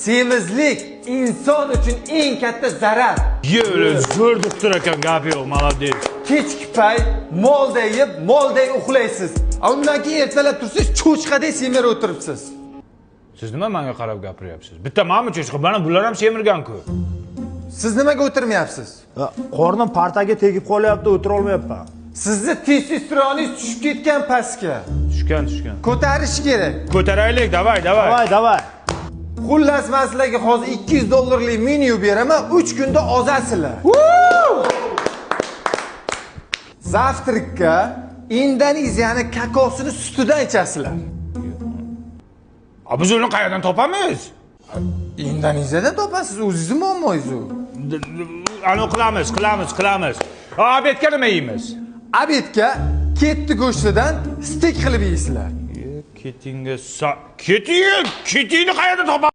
Semizlik inson uchun eng katta zarar. Yo'l, zo'r doktor ekan, gapi yo'q, молодец. Kechki payt molday yeb, molday uxlaysiz. Undan keyin ertalab tursiz, cho'chqadek semirib o'tiribsiz. Siz nima menga qarab gapiryapsiz? Bitta menmi cho'chqa, mana bular ham semirgan-ku. Siz nimaga o'tirmayapsiz? Qornim partaga tegib qolyapti, o'tira olmayapman. Sizni testosteroningiz tushib ketgan pastga. Tushgan. Ko'tarish kerak. Ko'taraylik, davay. Davay. Xullas, men sizlarga hozir $200 menyu beraman, 3 kunda ozasizlar. Zavtrikka Indoneziyani kakosini sutidan ichasizlar. Biz uni qayerdan topamiz? Indoneziyadan topasiz, o'zingizni muammoingiz u. Ani qilamiz. Obedga nima yeymiz? Obedga ketdi go'shtidan stek qilib yeysizlar. Ketingni qayerda topamiz?